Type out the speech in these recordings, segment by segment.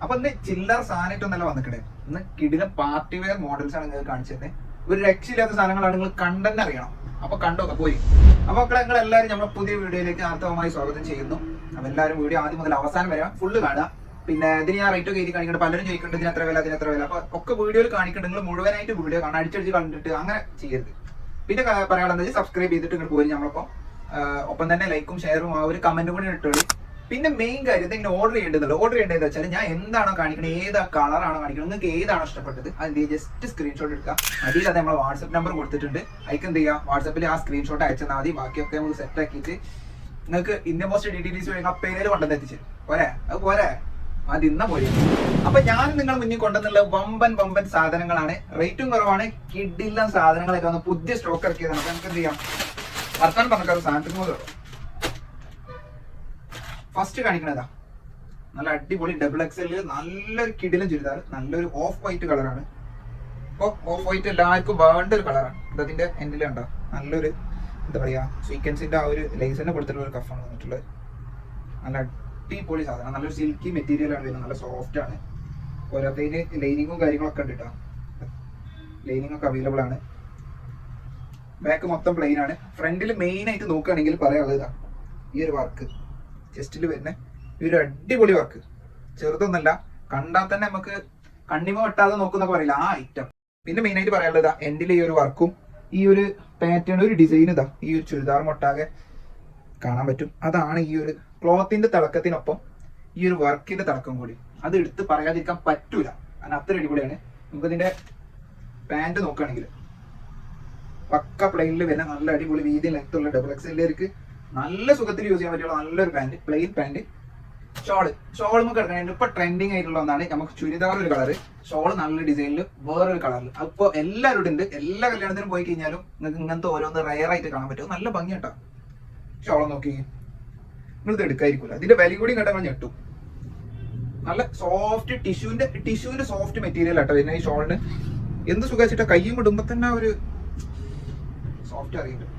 അപ്പൊ ഇന്ന് ചില്ലർ സാധനമായിട്ടൊന്നല്ല വന്നിക്കണേ. ഇന്ന് കിടിലം പാർട്ടി വെയർ മോഡൽസ് ആണ് നിങ്ങൾക്ക് കാണിച്ചത്. ഒരു രക്ഷയില്ലാത്ത സാധനങ്ങളാണ്, നിങ്ങൾ കണ്ടെന്ന് അറിയണം. അപ്പൊ കണ്ടോക്കെ പോയി. അപ്പൊ നിങ്ങൾ എല്ലാവരും നമ്മുടെ പുതിയ വീഡിയോയിലേക്ക് ആർത്തവമായി സ്വാഗതം ചെയ്യുന്നു. അപ്പൊ എല്ലാവരും വീഡിയോ ആദ്യം മുതൽ അവസാനം വരെ ഫുള്ള് കാണുക. പിന്നെ ഇതിന് ഞാൻ റേറ്റ് ഒക്കെ എഴുതി കാണിക്കുന്നുണ്ട്. പലരും ചോദിക്കുന്നുണ്ട് ഇതിന് എത്ര വില, അതിന് എത്ര വില. അപ്പൊ ഒക്കെ വീഡിയോയിൽ കാണിക്കുന്നുണ്ട്. നിങ്ങൾ മുഴുവനായിട്ട് വീഡിയോ കാണാൻ അടിച്ചടിച്ച് കണ്ടിട്ട് അങ്ങനെ ചെയ്യരുത്. പിന്നെ പറയാനുള്ളത് സബ്സ്ക്രൈബ് ചെയ്തിട്ട് നിങ്ങൾ പോയി നമ്മളിപ്പം ഒപ്പം തന്നെ ലൈക്കും ഷെയറും ആ ഒരു കമന്റും കൂടി ഇട്ടോളി. പിന്നെ മെയിൻ കാര്യം ഇങ്ങനെ ഓർഡർ ചെയ്യേണ്ടതുള്ളൂ. ഓർഡർ ചെയ്യേണ്ടത് വെച്ചാൽ ഞാൻ എന്താണോ കാണിക്കുന്നത്, ഏതാ കളറാണോ കാണിക്കുന്നത്, നിങ്ങൾക്ക് ഏതാണോ ഇഷ്ടപ്പെട്ടത് അതിന്റെ ജസ്റ്റ് സ്ക്രീൻഷോട്ട് എടുക്കുക. അതിൽ അത് നമ്മൾ വാട്സ്ആപ്പ് നമ്പർ കൊടുത്തിട്ടുണ്ട്. അതിക്ക് എന്ത് ചെയ്യുക, വാട്സാപ്പിൽ ആ സ്ക്രീൻഷോട്ട് അയച്ചാൽ മതി. ബാക്കിയൊക്കെ നമുക്ക് സെറ്റ് ആക്കിയിട്ട് നിങ്ങൾക്ക് ഇന്ത്യൻ പോസ്റ്റ് ഡീറ്റെയിൽസ് വേണമെങ്കിൽ ആ പേര് കൊണ്ടുവന്ന് എത്തിച്ച് പോരെ. അത് പോരെ, അത് ഇന്ന പോലെ. അപ്പൊ ഞാൻ നിങ്ങൾ മുന്നിൽ കൊണ്ടുവന്നുള്ള വമ്പൻ സാധനങ്ങളാണ്. റേറ്റും കുറവാണ്. കിഡില്ല സാധനങ്ങളൊക്കെ വന്ന് പുതിയ സ്റ്റോക്ക് ഇറക്കിയതാണ്. അപ്പൊ നമുക്ക് എന്ത് ചെയ്യാം, വർത്താനം പറഞ്ഞ സാധനത്തിന് ഫസ്റ്റ് കാണിക്കണതാ നല്ല അടിപൊളി ഡബിൾ എക്സൽ നല്ലൊരു കിടിലൻ ചുരിദാർ. നല്ലൊരു ഓഫ് വൈറ്റ് കളറാണ്. ഇപ്പൊ ഓഫ് വൈറ്റ് എല്ലാവർക്കും വേണ്ട ഒരു കളറാണ്. ഇതിന്റെ എൻഡിലുണ്ടോ നല്ലൊരു എന്താ പറയാ സ്വീക്വൻസിന്റെ ആ ഒരു ലേസിനെ കൊടുത്തിട്ടുള്ള ഒരു കഫാണ് വന്നിട്ടുള്ളത്. നല്ല അടിപൊളി സാധനം. നല്ലൊരു സിൽക്കി മെറ്റീരിയൽ ആണ് വരുന്നത്. നല്ല സോഫ്റ്റ് ആണ്. പോരാത്തതിന് ലൈനിങ്ങും കാര്യങ്ങളൊക്കെ ഉണ്ട് കേട്ടോ. ലൈനിങ് ഒക്കെ അവൈലബിൾ ആണ്. ബാക്ക് മൊത്തം പ്ലെയിൻ ആണ്. ഫ്രണ്ടിൽ മെയിൻ ആയിട്ട് നോക്കുകയാണെങ്കിൽ പറയാനുള്ളതാ ഈ ഒരു വർക്ക് ചെസ്റ്റിൽ വരുന്ന ഈ ഒരു അടിപൊളി വർക്ക്. ചെറുതൊന്നല്ല, കണ്ടാൽ തന്നെ നമുക്ക് കണ്ണിമ വെട്ടാതെ നോക്കുന്നൊക്കെ പറയില്ല ആ ഐറ്റം. പിന്നെ മെയിൻ ആയിട്ട് പറയാനുള്ളത് എൻഡിൽ ഈ ഒരു വർക്കും ഈ ഒരു പാറ്റേൺ ഒരു ഡിസൈൻ ഇതാ ഈ ഒരു ചുരിദാർ മൊട്ടാകെ കാണാൻ പറ്റും. അതാണ് ഈ ഒരു ക്ലോത്തിന്റെ തിളക്കത്തിനൊപ്പം ഈ ഒരു വർക്കിന്റെ തിളക്കം കൂടി. അത് എടുത്ത് പറയാതിരിക്കാൻ പറ്റൂല. കാരണം അത്ര അടിപൊളിയാണ്. നമുക്ക് ഇതിന്റെ പാന്റ് നോക്കുകയാണെങ്കിൽ പക്ക പ്ലെയിനിൽ വരുന്ന നല്ല അടിപൊളി വീതി ലെങ്ത്തുള്ള ഡബിൾ എക്സലിലേക്ക് നല്ല സുഖത്തിൽ യൂസ് ചെയ്യാൻ പറ്റിയുള്ള നല്ലൊരു പാന്റ്, പ്ലെയിൻ പാന്റ്. ഷോളും കിടക്കണ ഇപ്പൊ ട്രെൻഡിങ് ആയിട്ടുള്ള ഒന്നാണ്. നമുക്ക് ചുരിദാർ ഒരു കളറ്, ഷോള് നല്ല ഡിസൈനിൽ വേറൊരു കളറിൽ. അപ്പൊ എല്ലാവരും ഉണ്ട്. എല്ലാ കല്യാണത്തിനും പോയി കഴിഞ്ഞാലും നിങ്ങൾക്ക് ഇങ്ങനത്തെ ഓരോന്ന് റയർ ആയിട്ട് കാണാൻ പറ്റും. നല്ല ഭംഗിയാട്ടോ. ഷോളം നോക്കി നിങ്ങൾ ഇത് എടുക്കായിരിക്കില്ല. ഇതിന്റെ വില കൂടി കണ്ടാൽ ഞെട്ടും. നല്ല സോഫ്റ്റ് ടിഷ്യൂവിന്റെ സോഫ്റ്റ് മെറ്റീരിയൽ ആട്ടോ പിന്നെ ഈ ഷോളിന്. എന്ത് സുഖിച്ചിട്ടാ കയ്യും വിടുമ്പോ തന്നെ ഒരു സോഫ്റ്റ് അറിയുന്നുണ്ട്.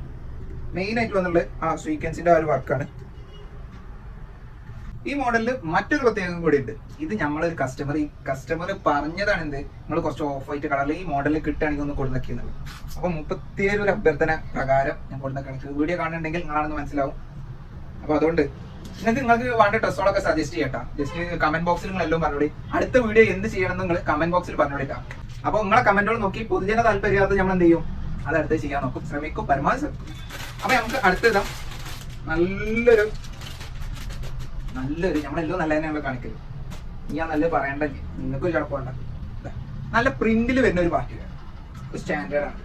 മെയിൻ ആയിട്ട് വന്നുള്ളത് ആ സ്വീക്വൻസിന്റെ ആ ഒരു വർക്കാണ്. ഈ മോഡലിൽ മറ്റൊരു പ്രത്യേകം കൂടി ഉണ്ട്. ഇത് നമ്മളൊരു കസ്റ്റമർ പറഞ്ഞതാണ് എന്ത്, നിങ്ങൾ കുറച്ച് ഓഫ് വൈറ്റ് കളറിൽ ഈ മോഡലിൽ കിട്ടുകയാണെങ്കിൽ ഒന്ന് കൊടുന്നൊക്കെയുള്ളത്. അപ്പൊ 37 ഒരു അഭ്യർത്ഥന പ്രകാരം ഞാൻ കൊടുന്നൊക്കെ വീഡിയോ കാണുന്നുണ്ടെങ്കിൽ നിങ്ങളാണെന്ന് മനസ്സിലാവും. അപ്പൊ അതുകൊണ്ട് നിങ്ങൾക്ക് വേണ്ട ഡ്രസ്സുകളൊക്കെ സജസ്റ്റ് ചെയ്യട്ടാ. ജസ്റ്റ് കമന്റ് ബോക്സിൽ നിങ്ങൾ എല്ലാം പറഞ്ഞോളി. അടുത്ത വീഡിയോ എന്ത് ചെയ്യണം നിങ്ങൾ കമന്റ് ബോക്സിൽ പറഞ്ഞോളിട്ടാ. അപ്പൊ നിങ്ങളെ കമന്റുകൾ നോക്കി പൊതുജന താല്പര്യമില്ലാത്ത നമ്മൾ എന്ത് ചെയ്യും, അത് അടുത്ത് ചെയ്യാൻ നോക്കും, ശ്രമിക്കും, പരമാവധി ശ്രമിക്കും. അപ്പൊ നമുക്ക് അടുത്തതാ നല്ലൊരു നമ്മളെല്ലാം നല്ല തന്നെയാണ് കാണിക്കല്. ഞാൻ നല്ല പറയണ്ട, നിങ്ങൾക്കൊരു കുഴപ്പമുണ്ട. നല്ല പ്രിന്റിൽ വരുന്ന ഒരു പാർട്ടി ഒരു സ്റ്റാൻഡേർഡ് ആണ്.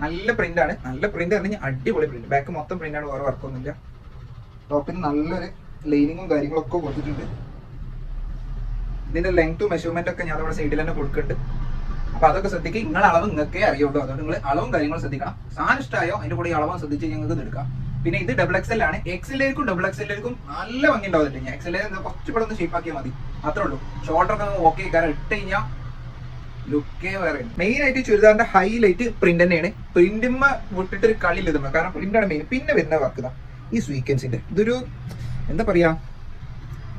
നല്ല പ്രിന്റ് ആണ്. നല്ല പ്രിന്റ് പറഞ്ഞാൽ അടിപൊളി പ്രിന്റ്. ബാക്ക് മൊത്തം പ്രിന്റ് ആണ്, വേറെ വർക്കൊന്നുമില്ല. ടോപ്പിന് നല്ലൊരു ലൈനിങ്ങും കാര്യങ്ങളൊക്കെ കൊടുത്തിട്ടുണ്ട്. ഇതിന്റെ ലെങ്ത്തും മെഷർമെന്റ് ഒക്കെ ഞാൻ അവിടെ സൈഡിൽ തന്നെ കൊടുക്കുന്നുണ്ട്. അപ്പൊ അതൊക്കെ ശ്രദ്ധിക്കുക. നിങ്ങളെ അളവ് നിങ്ങൾക്കേ അറിയുള്ളൂ. അതുകൊണ്ട് നിങ്ങൾ അളവും കാര്യങ്ങളും ശ്രദ്ധിക്കണം. സാധനം ഇഷ്ടമായോ അതിന്റെ കൂടെ അളവും ശ്രദ്ധിച്ച് ഞങ്ങൾക്ക് എടുക്കാം. പിന്നെ ഇത് ഡബിൾ എക്സൽ ആണ്. എക്സലിലേക്കും ഡബിൾ എക്സലിലേക്കും നല്ല ഭംഗി ഉണ്ടാവുന്നുണ്ട്. ഞാൻ എക്സൽ കുറച്ച് കൂടെ ഒന്ന് ഷേപ്പ് ആക്കിയാൽ മതി, അത്രേ ഉള്ളൂ. ഷോൾഡർ ഒക്കെ ഓക്കെ, കാരണം ഇട്ട് കഴിഞ്ഞാൽ ലുക്കേ വേറെ. മെയിൻ ആയിട്ട് ചുരിദാറിന്റെ ഹൈലൈറ്റ് പ്രിന്റ് തന്നെയാണ്. പ്രിന്റുമ്മ വിട്ടിട്ടൊരു കളി ഇതുമ്മ, കാരണം പ്രിന്റാണ് മെയിൻ. പിന്നെ വരുന്ന വർക്ക് ഇതാ ഈ സ്വീക്വൻസിന്റെ ഇതൊരു എന്താ പറയാ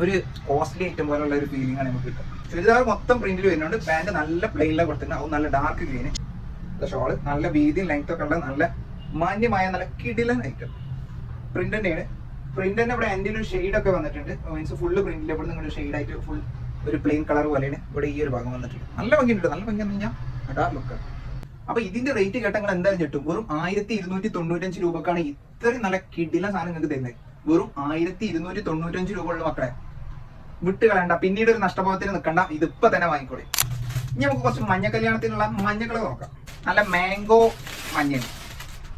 ഒരു കോസ്റ്റ്ലി ഐറ്റം പോലുള്ള ഒരു ഫീലിംഗ് ആണ് നമുക്ക് കിട്ടും. ചുരിദാർ മൊത്തം പ്രിന്റിൽ വരുന്നുണ്ട്. പാന്റ് നല്ല പ്ലെയിനിലാണ് കൊടുത്തിട്ടുണ്ട്. അത് നല്ല ഡാർക്ക് ഗ്രീന്. ഷോള് നല്ല വീതിയും ലെങ്ത് ഒക്കെ ഉള്ള നല്ല മാന്യമായ നല്ല കിടിലൻ ഐറ്റം. പ്രിന്റ് തന്നെയാണ്. പ്രിന്റ് തന്നെ ഇവിടെ എൻഡിൽ ഒരു ഷെയ്ഡ് ഒക്കെ വന്നിട്ടുണ്ട്. മീൻസ് ഫുള്ള് പ്രിന്റിൽ ഇവിടെ നിങ്ങളുടെ ഷെയ്ഡ് ആയിട്ട് ഫുൾ ഒരു പ്ലെയിൻ കളർ പോലെയാണ് ഇവിടെ ഈ ഒരു ഭാഗം വന്നിട്ടുണ്ട്. നല്ല ഭംഗിയുണ്ട്. നല്ല ഭംഗി എന്ന് പറഞ്ഞാൽ അടാർ ലുക്കാണ്. അപ്പൊ ഇതിന്റെ റേറ്റ് കേട്ടങ്ങൾ എന്തായാലും ഞെട്ടും. വെറും 1295 രൂപക്കാണ് ഇത്രയും നല്ല കിടിലൻ സാധനം നിങ്ങൾക്ക് തരുന്നത്. വെറും 1295 രൂപ ഉള്ള മക്കളെ വിട്ട് കളയണ്ട. പിന്നീട് ഒരു നഷ്ടബോധത്തിന് നിൽക്കണ്ട. ഇതിപ്പോ തന്നെ വാങ്ങിക്കോളെ. ഇനി നമുക്ക് കുറച്ച് മഞ്ഞ കല്യാണത്തിനുള്ള മഞ്ഞ കളർ നോക്കാം. നല്ല മാംഗോ മഞ്ഞ,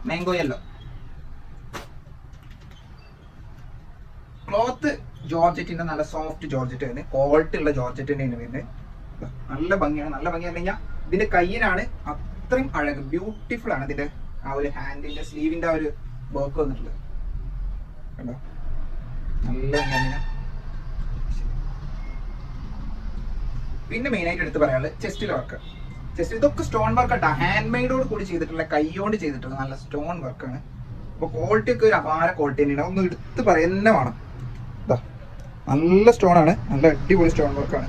മാംഗോ യെല്ലോ. ക്ലോത്ത് ജോർജറ്റിന്റെ നല്ല സോഫ്റ്റ് ജോർജറ്റ് തന്നെ, ക്വാളിറ്റി ഉള്ള ജോർജറ്റ് തന്നെയാണ് വരുന്നത്. നല്ല ഭംഗിയാണ്. നല്ല ഭംഗി എന്ന് കഴിഞ്ഞാൽ ഇതിന്റെ കയ്യിനാണ് അത്രയും അഴക്. ബ്യൂട്ടിഫുൾ ആണ് ഇതിന്റെ ആ ഒരു ഹാൻഡിന്റെ സ്ലീവിന്റെ ആ ഒരു വർക്ക് വന്നിട്ടുള്ളത്. കണ്ടോ, നല്ല ഭംഗിയാണ്. പിന്നെ മെയിൻ ആയിട്ട് എടുത്ത് പറയാനുള്ളത് ചെസ്റ്റിലെ വർക്ക്. ചെസ്റ്റ് ഇതൊക്കെ സ്റ്റോൺ വർക്ക് ആട്ടോ. ഹാൻഡ് മെയ്ഡോട് കൂടി ചെയ്തിട്ടുള്ള, കൈയോണ്ട് ചെയ്തിട്ടുള്ള നല്ല സ്റ്റോൺ വർക്കാണ്. അപ്പൊ ക്വാളിറ്റി ഒക്കെ ഒരു അപാര ക്വാളിറ്റി തന്നെയാണ്. ഒന്ന് എടുത്ത് പറയുന്ന വേണം. നല്ല സ്റ്റോൺ ആണ്, നല്ല അടിപൊളി സ്റ്റോൺ വർക്കാണ്.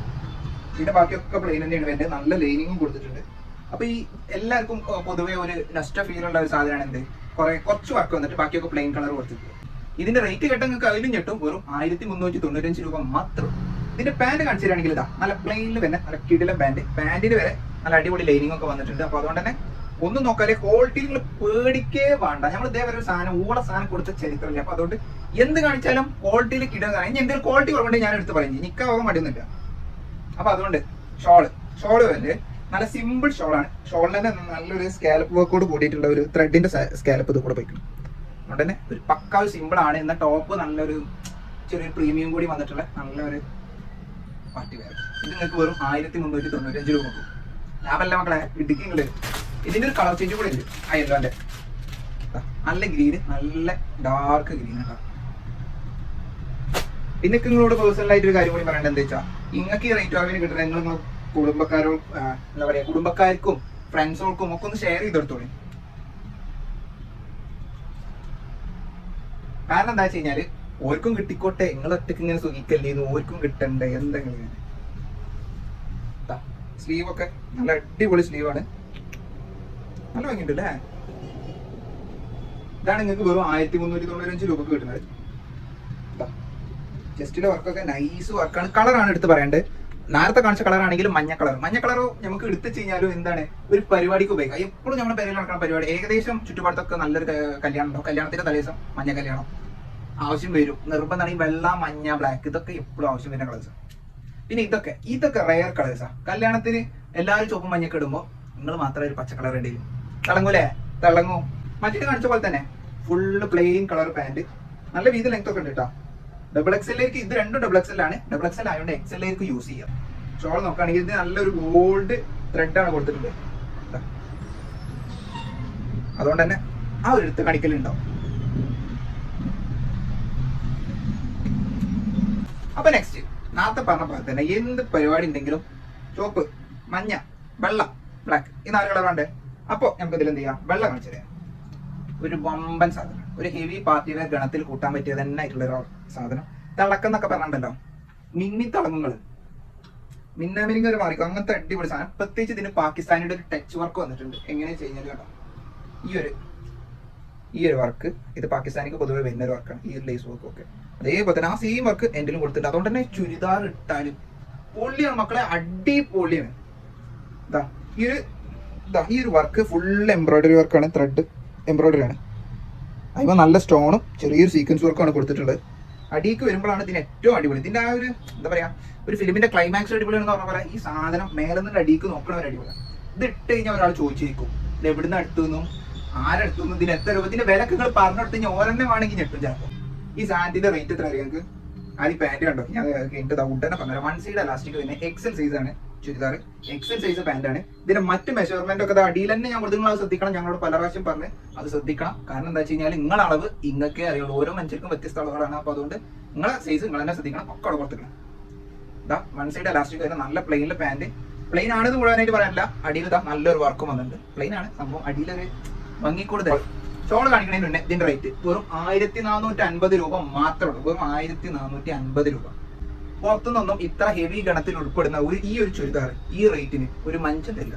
പിന്നെ ബാക്കിയൊക്കെ പ്ലെയിൻ തന്നെയാണ് വരുന്നത്, നല്ല ലൈനിങ്ങും കൊടുത്തിട്ടുണ്ട്. അപ്പൊ ഈ എല്ലാവർക്കും പൊതുവെ ഒരു നഷ്ട ഫീൽ ഉള്ള ഒരു സാധനമാണ് എന്ത്, കുറച്ച് വർക്ക് വന്നിട്ട് ബാക്കിയൊക്കെ പ്ലെയിൻ കളർ കൊടുത്തിട്ടുണ്ട്. ഇതിന്റെ റേറ്റ് കേട്ടാൽ നിങ്ങൾക്ക് അതിലും ഞെട്ടും, വെറും 1395 രൂപ മാത്രം. ഇതിന്റെ പാന്റ് കാണിച്ചിട്ടാണെങ്കിൽ ഇതാ നല്ല പ്ലെയിനിൽ തന്നെ നല്ല കിടിലൻ പാന്റിന് വരെ നല്ല അടിപൊളി ലൈനിങ് ഒക്കെ വന്നിട്ടുണ്ട്. അപ്പൊ അതുകൊണ്ട് തന്നെ ഒന്നും നോക്കാതെ ക്വാളിറ്റിയിൽ നിങ്ങൾ പേടിക്കേ വേണ്ട. നമ്മൾ ഇതേവരെ ഒരു സാധനം സാധനം കൊടുത്ത ചരിത്രമില്ല. അപ്പൊ അതുകൊണ്ട് എന്ത് കാണിച്ചാലും ക്വാളിറ്റിയിൽ കിടുക. ഇനി എന്തെങ്കിലും ക്വാളിറ്റി കുറവുണ്ടെങ്കിൽ ഞാൻ എടുത്ത് പറയും, നിൽക്കാൻ മടിയൊന്നുമില്ല. അപ്പൊ അതുകൊണ്ട് ഷോള് വരെ നല്ല സിമ്പിൾ ഷോളാണ്. ഷോളിന് തന്നെ നല്ലൊരു സ്കാലപ്പ് വർക്കോട് കൂടിയിട്ടുള്ള ഒരു ത്രെഡിന്റെ സ്കാലപ്പ് ഇത് കൂടെ പോയിക്കണം. അതുകൊണ്ട് തന്നെ ഒരു പക്കാ സിമ്പിൾ ആണ്. എന്നാൽ ടോപ്പ് നല്ലൊരു ചെറിയൊരു പ്രീമിയം കൂടി വന്നിട്ടുള്ള നല്ലൊരു പാർട്ടി വെയർ. ഇത് നിങ്ങൾക്ക് വെറും 1395 രൂപ കൊടുക്കും. ലാഭമല്ല മക്കളെ, ഇടുക്കിങ്ങള്. ഇതിന്റെ ഒരു കളർ ചേഞ്ച് കൂടെ ഉണ്ട്. ആ യെല്ലോന്റെ നല്ല ഗ്രീന്, നല്ല ഡാർക്ക് ഗ്രീൻ കേട്ടോ. പിന്നെ നിങ്ങളോട് പേഴ്സണൽ ആയിട്ട് ഒരു കാര്യം കൂടി പറയേണ്ടത് എന്താ വെച്ചാൽ, നിങ്ങൾക്ക് ഈ റേറ്റ് വാങ്ങിന് കിട്ടുന്നത് നിങ്ങൾ എന്താ പറയാ കുടുംബക്കാർക്കും ഫ്രണ്ട്സുകൾക്കും ഒക്കെ ഒന്ന് ഷെയർ ചെയ്തെടുത്തോളൂ. കാരണം എന്താ വെച്ച് കഴിഞ്ഞാല് ഓർക്കും കിട്ടിക്കോട്ടെ, നിങ്ങൾ ഒറ്റക്ക് ഇങ്ങനെ സുഖിക്കല്ലേ, ഓർക്കും കിട്ടണ്ടേ എന്തെങ്കിലും. സ്ലീവ് ഒക്കെ നല്ല അടിപൊളി സ്ലീവാണ്, നല്ല ഭംഗിയുണ്ട് അല്ലേ. ഇതാണ് നിങ്ങൾക്ക് വെറും 1395 രൂപക്ക് കിട്ടുന്നത്. ചെസ്റ്റിലെ വർക്കൊക്കെ നൈസ് വർക്കാണ്. കളറാണ് എടുത്ത് പറയേണ്ടത്. നേരത്തെ കാണിച്ച കളറാണെങ്കിലും മഞ്ഞ കളറോ നമുക്ക് എടുത്തു കഴിഞ്ഞാലും എന്താണ് ഒരു പരിപാടിക്ക് ഉപയോഗിക്കാം. എപ്പോഴും നമ്മുടെ പേരിൽ നടക്കുന്ന പരിപാടി ഏകദേശം ചുറ്റുപാടത്തൊക്കെ നല്ലൊരു കല്യാണം ഉണ്ടാവും. കല്യാണത്തിന്റെ തലേദിവസം മഞ്ഞ കല്യാണം ആവശ്യം വരും, നിർബന്ധമാണെങ്കിൽ വെള്ള, മഞ്ഞ, ബ്ലാക്ക് ഇതൊക്കെ എപ്പോഴും ആവശ്യം വരുന്ന കളേഴ്സാണ്. പിന്നെ ഇതൊക്കെ റയർ കളേഴ്സാണ്. കല്യാണത്തിന് എല്ലാവരും ചുവപ്പും മഞ്ഞൊക്കെ ഇടുമ്പോൾ നിങ്ങൾ മാത്രമേ ഒരു പച്ച കളർ ഇടയിലും തിളങ്ങും. മറ്റേ കാണിച്ച പോലെ തന്നെ ഫുള്ള് പ്ലെയിൻ കളർ പാന്റ്, നല്ല വീതി ലെങ്ത് ഒക്കെ ഉണ്ട് കേട്ടോ. XXL ഇത് രണ്ടും XXL ആണ്. XXL ആയതുകൊണ്ട് XL യൂസ് ചെയ്യാം. ഷോൾ നോക്കുകയാണെങ്കിൽ ഇത് നല്ലൊരു ഗോൾഡ് ത്രെഡ് ആണ് കൊടുത്തിട്ടുണ്ട്. അതുകൊണ്ട് തന്നെ ആ ഒരു എടുത്ത് കാണിക്കലുണ്ടാവും. അപ്പൊ നെക്സ്റ്റ് നേരത്തെ പറഞ്ഞ പോലെ തന്നെ എന്ത് പരിപാടി ഉണ്ടെങ്കിലും ചുവപ്പ്, മഞ്ഞ, വെള്ള, ബ്ലാക്ക് ഈ 4 കളർ വേണ്ടേ. അപ്പൊ നമുക്ക് ഇതിൽ എന്ത് ചെയ്യാം, വെള്ള കാണിച്ചു തരാം. ഒരു വമ്പൻ സാധനം, ഒരു ഹെവി പാർട്ടിയുടെ ഗണത്തിൽ കൂട്ടാൻ പറ്റിയ തന്നെ ആയിട്ടുള്ള ഒരു സാധനം. തിളക്കെന്നൊക്കെ പറഞ്ഞിട്ടുണ്ടല്ലോ, മിന്നി തിളങ്ങുകള്, മിന്നാമിനിങ് ഒരു മാറിക്കും, അങ്ങനത്തെ അടിപൊളി സാധനം. പ്രത്യേകിച്ച് ഇതിന് പാകിസ്ഥാനിയുടെ ഒരു ടച്ച് വർക്ക് വന്നിട്ടുണ്ട്. എങ്ങനെയാ ചെയ്യുന്നത് കേട്ടോ, ഈ ഒരു വർക്ക് ഇത് പാകിസ്ഥാനിക്ക് പൊതുവെ വരുന്ന ഒരു വർക്കാണ്. ഈ ഒരു ലേസ് വർക്ക് ഒക്കെ അതേപോലെ തന്നെ ആ സെയിം വർക്ക് എന്തെങ്കിലും കൊടുത്തിട്ടുണ്ട്. അതുകൊണ്ട് തന്നെ ചുരിദാർ ഇട്ടാലും പൊള്ളിയാണ് മക്കളെ, അടിപൊളിയാണ്. ഈ ഒരു വർക്ക് ഫുൾ എംബ്രോയിഡറി വർക്കാണ്, ത്രെഡ് എംബ്രോയിഡറി ആണ്. അതിപ്പോൾ നല്ല സ്റ്റോണും ചെറിയൊരു സീക്വൻസ് വർക്കാണ് കൊടുത്തിട്ടുള്ളത്. അടിക്ക് വരുമ്പോഴാണ് ഇതിന് ഏറ്റവും അടിപൊളി. ഇതിന്റെ ആ ഒരു എന്താ പറയാ, ഒരു ഫിലിമിന്റെ ക്ലൈമാക്സ് അടിപൊളിയാണെന്ന് പറഞ്ഞ പോലെ ഈ സാധനം മേലെ നിന്ന് അടിക്ക് നോക്കണവർ അടിപൊളിയാണ്. ഇത് ഇട്ട് കഴിഞ്ഞാൽ ഒരാൾ ചോദിച്ചിരിക്കും ഇത് എവിടുന്ന് അടുത്തുനിന്നും ആരെടുത്തുനിന്നും ഇതിന് എത്ര രൂപ, ഇതിന്റെ വിലക്ക് നിങ്ങൾ പറഞ്ഞെടുത്ത് കഴിഞ്ഞാൽ ഓരെന്നെ വേണമെങ്കിൽ ഞെട്ടും ചിലപ്പോൾ. ഈ സാധനത്തിന്റെ റേറ്റ് എത്ര അറിയാം നിങ്ങൾക്ക്? ആ ഈ പാന്റ് കണ്ടോ, ഞാൻ ഉടനെ പറഞ്ഞു. 1 സൈഡ് എലാസ്റ്റിക് പിന്നെ XL സൈസ് ആണ് ചുരിദാർ, XL സൈസ് പാന്റ് ആണ്. ഇതിന്റെ മറ്റ് മെഷർമെന്റ് ഒക്കെ അടിയിൽ തന്നെ ഞാൻ നിങ്ങൾ അത് ശ്രദ്ധിക്കണം. ഞങ്ങളോട് പല പ്രാവശ്യം പറഞ്ഞ് അത് ശ്രദ്ധിക്കണം. കാരണം എന്താ വെച്ച് കഴിഞ്ഞാൽ നിങ്ങളെ അളവ് ഇങ്ങൊക്കെ അറിയുള്ളൂ, ഓരോ മനുഷ്യർക്കും വ്യത്യസ്ത അളവുകളാണ്. അപ്പൊ അതുകൊണ്ട് നിങ്ങളെ സൈസ് നിങ്ങൾ തന്നെ ശ്രദ്ധിക്കണം. ഒക്കെ അവിടെ കൊടുത്തിക്കണം. 1 സൈഡ് എലാസ്റ്റിക് വരുന്ന നല്ല പ്ലെയിനിലെ പാന്റ്. പ്ലെയിൻ ആണെന്ന് മുഴുവനായിട്ട് പറയാനില്ല, അടിയിൽ നല്ലൊരു വർക്കും വന്നിട്ടുണ്ട്. പ്ലെയിൻ ആണ് സംഭവം, അടിയിലൊരു ഭംഗിക്കൂടുതൽ. ഷോൾ കാണിക്കുന്നതിന് മുന്നേ ഇതിന്റെ റേറ്റ് വെറും 1450 രൂപ മാത്രമേ ഉള്ളൂ. വെറും 1450 രൂപ. പുറത്തുനിന്നൊന്നും ഇത്ര ഹെവി ഗണത്തിൽ ഉൾപ്പെടുന്ന ഈ ഒരു ചുരിദാർ ഈ റേറ്റിന് ഒരു മഞ്ചം തരില്ല.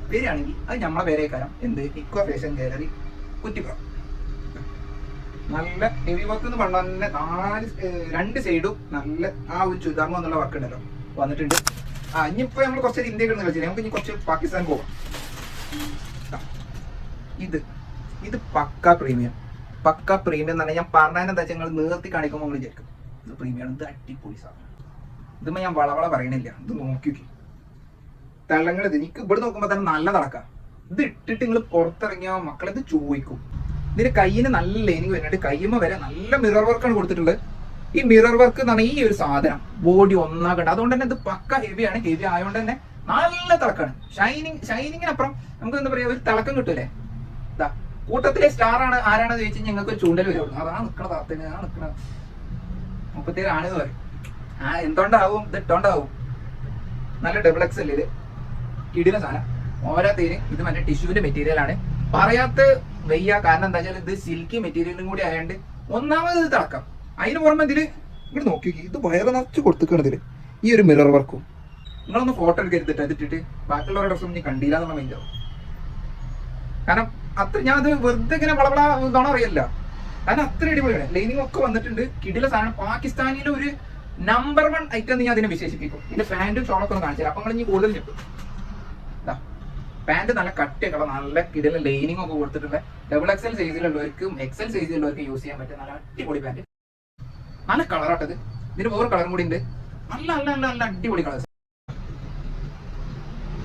പേരാണെങ്കിൽ അത് നമ്മളെ പേരേക്കാരം എന്ത്, ഇക്വ ഫാഷൻ ഗാലറി കുറ്റിപ്പുറം. നല്ല ഹെവി വർക്ക് എന്ന് പറഞ്ഞാൽ തന്നെ 2 സൈഡും നല്ല ആ ഒരു ചുരിദാർ എന്നുള്ള വർക്ക് ഉണ്ടല്ലോ വന്നിട്ടുണ്ട്. ഇനിയിപ്പോ നമ്മൾ കുറച്ച് ഇന്ത്യ കിടന്ന് കളിച്ചില്ല, നമുക്ക് ഇനി കുറച്ച് പാകിസ്ഥാൻ പോവാം. ഇത് പക്ക പ്രീമിയം എന്ന് പറഞ്ഞാൽ ഞാൻ പറഞ്ഞാൽ എന്താ വെച്ചാൽ നിങ്ങൾ നിർത്തി കാണിക്കുമ്പോൾ നിങ്ങൾ വിചാരിക്കും ഇത് പ്രീമിയം. ഇത് അടിപൊളി സാധനം. ഇതുമ്പോൾ ഞാൻ വളവള പറയണില്ല, ഇത് നോക്കി തിളങ്ങൾ. ഇത് എനിക്ക് ഇവിടെ നോക്കുമ്പോൾ തന്നെ നല്ല തിളക്കാം. ഇത് ഇട്ടിട്ട് നിങ്ങൾ പുറത്തിറങ്ങിയ മക്കളെ ഇത് ചോദിക്കും. ഇതിന്റെ കയ്യിന് നല്ല ലൈനിങ് വരുന്നുണ്ട്, കയ്യുമ്മ വരെ നല്ല മിറർ വർക്കാണ് കൊടുത്തിട്ടുള്ളത്. ഈ മിറർ വർക്ക് എന്ന് പറഞ്ഞാൽ ഈ ഒരു സാധനം ബോഡി ഒന്നാകണ്ട. അതുകൊണ്ട് തന്നെ ഇത് പക്ക ഹെവിയാണ്. ഹെവി ആയതുകൊണ്ട് തന്നെ നല്ല തിളക്കാണ്. ഷൈനിങ്ങിനപ്പുറം നമുക്ക് എന്താ പറയാ, ഒരു തിളക്കം കിട്ടൂലേ. കൂട്ടത്തിലെ സ്റ്റാർ ആണ് ആരാണെന്ന് ചോദിച്ചാൽ ഞങ്ങൾക്ക് ഒരു ചൂണ്ടൽ വരുള്ളൂ. അതാണ് നിക്കണ താത്തന്, ആ നിക്കണ 37 ആണെന്ന് പറയും. എന്തുകൊണ്ടാവും ഇത് ഇട്ടോണ്ടാവും. നല്ല XXL കിടില സാധനം. ഓരോത്തേന് ഇത് മറ്റേ ടിഷ്യൂവിന്റെ മെറ്റീരിയൽ ആണ്. പറയാത്ത വയ്യ, കാരണം എന്താ വെച്ചാൽ ഇത് സിൽക്കി മെറ്റീരിയലും കൂടി ആയതുകൊണ്ട് ഒന്നാമത് ഇത് തിളക്കം. അതിന് പുറമെ ഇതില് ഇവിടെ നോക്കി, ഇത് വയറ് നിറച്ച് കൊടുത്തിക്കണതിൽ ഈ ഒരു മിറർ വർക്കും. നിങ്ങളൊന്ന് ഫോട്ടോ എടുക്കുക എടുത്തിട്ട് അതിട്ടിട്ട് ബാക്കിയുള്ളവരുടെ ഡ്രസ്സൊന്നും നീ കണ്ടില്ല എന്നുള്ള മൈൻഡ് ആവും. കാരണം അത്ര ഞാൻ അത് വെറുതെ ഇങ്ങനെ വളവള ഇതാണോ അറിയില്ല, കാരണം അത്ര അടിപൊളിയാണ്. ലൈനിങ് ഒക്കെ വന്നിട്ടുണ്ട്, കിടില സാധനം. പാകിസ്ഥാനിലെ ഒരു നമ്പർ 1 ഐറ്റം നീ അതിനെ വിശേഷിപ്പിക്കും. ഇതിന്റെ പാന്റും ഷോളൊക്കെ ഒന്ന് കാണിച്ചു തരാം, അപ്പൊ നിങ്ങൾ ഇനി കൂടുതൽ കിട്ടും. പാന്റ് നല്ല കട്ടിയൊക്കെ നല്ല കിടില ലൈനിങ് ഒക്കെ കൊടുത്തിട്ടുണ്ട്. XXL സൈസിലുള്ളവർക്കും XL സൈസിലുള്ളവർക്കും യൂസ് ചെയ്യാൻ പറ്റും നല്ല അടിപൊളി പാന്റ്. നല്ല കളറാട്ടത്. ഇതിന് വേറെ കളറും കൂടി ഉണ്ട്, നല്ല നല്ല നല്ല നല്ല അടിപൊളി കളേഴ്സ്.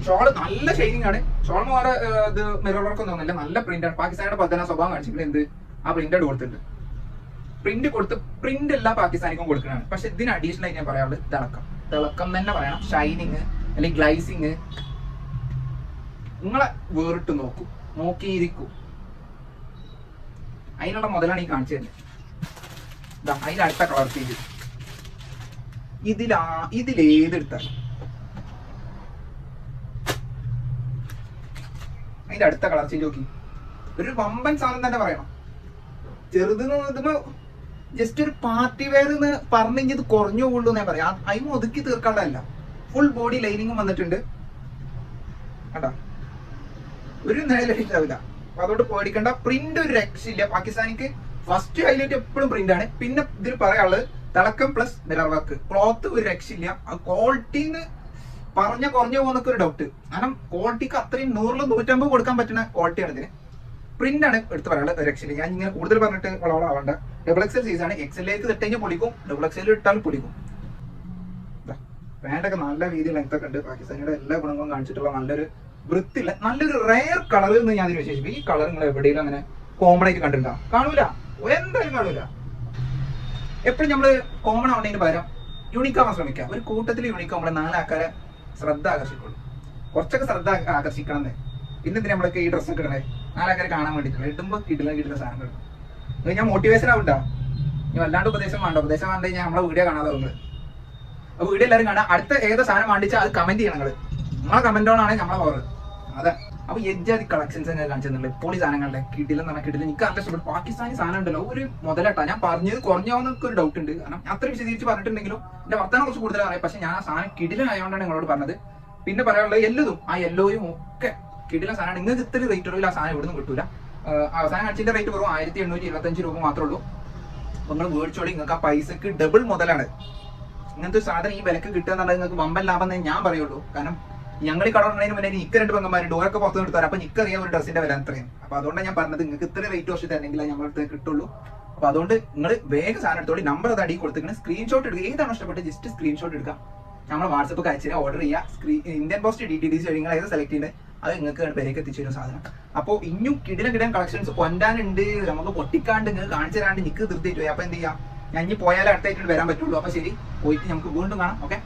ഷോള് നല്ല ഷൈനിങ് ആണ്. ഷോൾ വേറെ ഇത് മിറർ വർക്കൊന്നും തോന്നില്ല, നല്ല പ്രിന്റ് ആണ്. പാകിസ്ഥാനിയുടെ പദ്ധന സ്വഭാവം കാണിച്ചിട്ടുണ്ട്. എന്ത് ആ പ്രിന്റഡ് കൊടുത്തിട്ടുണ്ട്. പ്രിന്റ് കൊടുത്ത് പ്രിന്റ് എല്ലാ പാകിസ്ഥാനിക്കും കൊടുക്കുന്നതാണ്. പക്ഷെ ഇതിന് അഡീഷണൽ ആയിട്ട് ഞാൻ പറയാനുള്ളത് തിളക്കം തന്നെ പറയണം. ഷൈനിങ് അല്ലെങ്കിൽ ഗ്ലൈസിങ് നിങ്ങളെ വേറിട്ട് നോക്കിയിരിക്കും. അതിനുള്ള മുതലാണ് ഈ കാണിച്ചു തരുന്നത്. അതിന്റെ അടുത്ത കളർ ചേഞ്ച് ഇതിലേതെടുത്താൽ അതിന്റെ അടുത്ത കളർ ചേഞ്ച് നോക്കി. ഒരു വമ്പൻ സാധനം തന്നെ പറയണം. ചെറുതെന്ന് ജസ്റ്റ് ഒരു പാർട്ടി വെയർ എന്ന് പറഞ്ഞു കഴിഞ്ഞത് കുറഞ്ഞു പോകുള്ളൂ എന്നേ പറയാം. അതിന് ഒതുക്കി തീർക്കാണ്ടല്ല, ഫുൾ ബോഡി ലൈനിങ്ങും വന്നിട്ടുണ്ട്. കണ്ടാ ഒരു നിലയിലാവില്ല. അപ്പൊ അതുകൊണ്ട് പേടിക്കണ്ട. പ്രിന്റ് ഒരു രക്ഷയില്ല. പാകിസ്ഥാനിക്ക് ഫസ്റ്റ് ഹൈലൈറ്റ് എപ്പോഴും പ്രിന്റ് ആണ്. പിന്നെ ഇതിൽ പറയാനുള്ളത് തിളക്കം പ്ലസ് മിറർ വർക്ക്. ക്ലോത്ത് ഒരു രക്ഷയില്ല. ക്വാളിറ്റിന്ന് പറഞ്ഞ കുറഞ്ഞു പോകുന്നൊക്കെ ഒരു ഡൗട്ട്. കാരണം ക്വാളിറ്റിക്ക് അത്രയും 100 150 കൊടുക്കാൻ പറ്റുന്ന ക്വാളിറ്റിയാണ് ഇതിന്. പ്രിന്റ് ആണ് എടുത്ത് പറയാനുള്ളത്, രക്ഷയില്ല. ഞാൻ ഇങ്ങനെ കൂടുതൽ പറഞ്ഞിട്ട് വളവളാവണ്ട. XXL സൈസ് ആണ്. XLലേക്ക് തെറ്റെങ്കിൽ പൊളിക്കും, XXL ഇട്ടാൽ പൊളിക്കും. പാന്റൊക്കെ നല്ല രീതിയിൽ ലെങ്ത് ഒക്കെ ഉണ്ട്. പാകിസ്ഥാനിയുടെ എല്ലാ ഗുണങ്ങളും കാണിച്ചിട്ടുള്ള നല്ലൊരു വൃത്തിയില്ല, നല്ലൊരു റയർ കളർ എന്ന് ഞാൻ വിശേഷിപ്പിക്കും. ഈ കളർ നിങ്ങൾ എവിടെയും അങ്ങനെ കോമൺ ആയിട്ട് കണ്ടിട്ടുണ്ടാവും? കാണൂല, എന്തായാലും കാണൂല. എപ്പോഴും നമ്മള് കോമൺ ആവുന്നതിന് പകരം യൂണിക് ആവാൻ ശ്രമിക്കാം. ഒരു കൂട്ടത്തിൽ യൂണിക് ആവുമ്പോൾ 4 ആൾക്കാരെ ശ്രദ്ധ ആകർഷിക്കുള്ളൂ. കുറച്ചൊക്കെ ശ്രദ്ധ ആകർഷിക്കണം. പിന്നെ എന്തിനാ നമ്മളൊക്കെ ഈ ഡ്രസ്സൊക്കെ ഇടണേ? 4 ആൾക്കാരെ കാണാൻ വേണ്ടിയിട്ടില്ല. ഇടുമ്പോൾ കിട്ടുന്ന സാധനങ്ങൾ. ഞാൻ മോട്ടിവേഷൻ ആവണ്ട, ഞാൻ വല്ലാണ്ട് ഉപദേശം വേണ്ട ഞാൻ നമ്മളെ വീഡിയോ കാണാതെ നിങ്ങൾ. അപ്പൊ വീഡിയോ എല്ലാവരും കാണാം. അടുത്ത ഏത് സാധനം വാണ്ടിച്ചാൽ അത് കമന്റ് ചെയ്യണം. നിങ്ങളെ കമന്റോണാണ് നമ്മളെ പവർ. അതെ. അപ്പൊ എജ്ജാതി കളക്ഷൻസ് ഒക്കെ കാണിച്ചിട്ടുണ്ടല്ലോ പൊളി സാധനങ്ങളുടെ. കിടിലെന്ന് പറഞ്ഞാൽ കിടില. എനിക്ക് നല്ല ഇഷ്ടപ്പെട്ടു. പാകിസ്ഥാനി സാധനം ഉണ്ടല്ലോ ഒരു മുതലാട്ടാ. ഞാൻ പറഞ്ഞത് കുറഞ്ഞോന്നൊക്കെ ഒരു ഡൗട്ട് ഉണ്ട്. കാരണം അത്ര വിശദീകരിച്ച് പറഞ്ഞിട്ടുണ്ടെങ്കിലും എന്റെ വർത്തമാനം കുറച്ച് കൂടുതൽ അറിയാം. പക്ഷെ ഞാൻ ആ സാധനം കിടിലായതുകൊണ്ടാണ് നിങ്ങളോട് പറഞ്ഞത്. പിന്നെ പറയാനുള്ളത് എല്ലതും ആ യെല്ലോയും ഒക്കെ കിടില സാധനമാണ്. നിങ്ങൾക്ക് ഇത്ര റേറ്റ് ഉള്ളൂ. ആ സാധനം ഇവിടുന്ന് കിട്ടൂല. അവസാനം കാണിച്ചിന്റെ റേറ്റ് വെറും 1825 രൂപ മാത്രമേ ഉള്ളൂ. അപ്പൊ നിങ്ങൾ മേടിച്ചോളി. നിങ്ങൾക്ക് ആ പൈസക്ക് ഡബിൾ മുതലാണ്. ഇങ്ങനത്തെ സാധനം ഈ വിലക്ക് കിട്ടുക എന്നുള്ളത് നിങ്ങൾക്ക് വമ്പൻ ലാഭം എന്നേ ഞാൻ പറയുള്ളൂ. കാരണം ഞങ്ങൾ ഈ കട ഉള്ളതിന് മുന്നേ എനിക്ക് 2 പെങ്ങന്മാർ ഡോറൊക്കെ പുറത്ത് എടുത്താൽ അപ്പൊ എനിക്കറിയാം ഒരു ഡ്രസ്സിന്റെ വില എത്രയും. അപ്പൊ അതുകൊണ്ടാണ് ഞാൻ പറഞ്ഞത് നിങ്ങൾക്ക് ഇത്ര റേറ്റ് കുറച്ച് തരണമെങ്കിൽ ഞങ്ങളുടെ കിട്ടുള്ളൂ. അപ്പൊ അതുകൊണ്ട് നിങ്ങൾ വേഗം സാധനം എടുത്തോളി. നമ്പർ അത് അടിയിൽ കൊടുത്തിട്ട് സ്ക്രീൻഷോട്ട് എടുക്കുക. ഏതാണ് ഇഷ്ടപ്പെട്ട് ജസ്റ്റ് സ്ക്രീൻഷോട്ട് എടുക്കാം. നമ്മൾ വാട്സപ്പ് അയച്ചാൽ ഓർഡർ ചെയ്യുക. ഇന്ത്യൻ പോസ്റ്റ് DTDC നിങ്ങൾ ഏത് സെലക്ട് ചെയ്യുന്നത് അത് നിങ്ങൾക്ക് പേരേക്ക് എത്തിച്ചു തരും സാധനം. അപ്പോൾ ഇനിയും കിടിലം കളക്ഷൻസ് കൊണ്ടാനുണ്ട്. നമുക്ക് പൊട്ടിക്കാണ്ട് നിങ്ങൾക്ക് കാണിച്ചു തരാണ്ട് നിക്ക് തീർത്തിട്ട് പോയി. അപ്പൊ എന്ത് ചെയ്യാം, ഞാൻ ഇനി പോയാലേ അടുത്തായിട്ട് വരാൻ പറ്റുള്ളൂ. അപ്പൊ ശരി, പോയിട്ട് നമുക്ക് വീണ്ടും കാണാം. ഓക്കെ.